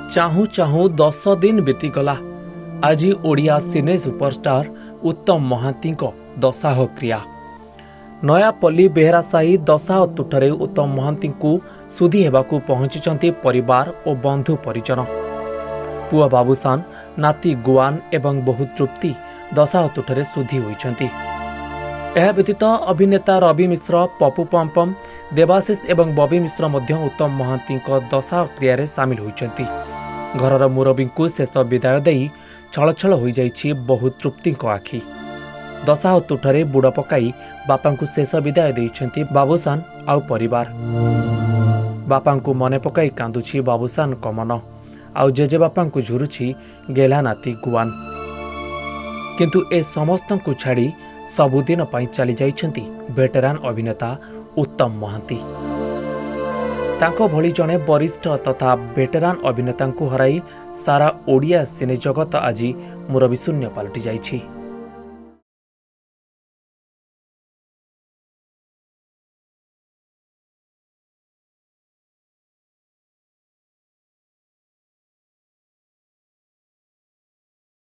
चाहू चाहू 10 दिन बीतीगला। आज ओडिया सिने सुपरस्टार उत्तम महांती दशाह क्रिया। नयापल्ली बेहरासाही दशाह तुठरे उत्तम महांती सुधी हेबाकू पहुंची परिवार और बंधु परिजन। पुआ बाबूसान, नाती गुआन एवं बहु तृप्ति दशाह तुठरे सुधी होइछंती। यह व्यतीत अभिनेता रवि मिश्र, पप्पू पम्पम, देवाशीष एवं बबी मिश्र मध्य उत्तम महांती दशाह क्रिया सामिल होइछंती। घरर मुरबी को शेष विदाय दे छलछल हो जाइछि बहु तृप्ति आखि। दशाह तुठरे बुड़ पकाई बापा को शेष विदाय देइछंती बाबूसान आउ परिवार। बापा को मने पकाई कांदुछि बाबूसान मन, आउ जेजे बापा को झुरुछि गेला नाती गुआन। किंतु ए समस्त को छाड़ी सबुदिन पाई चली जाइछंती वेटेरान अभिनेता उत्तम महांती। तांको भली जने वरिष्ठ तथा वेटेरान अभिनेता को हराई सारा ओडिया सिने जगत आज मुरबी शून्य पलटि जाइछि।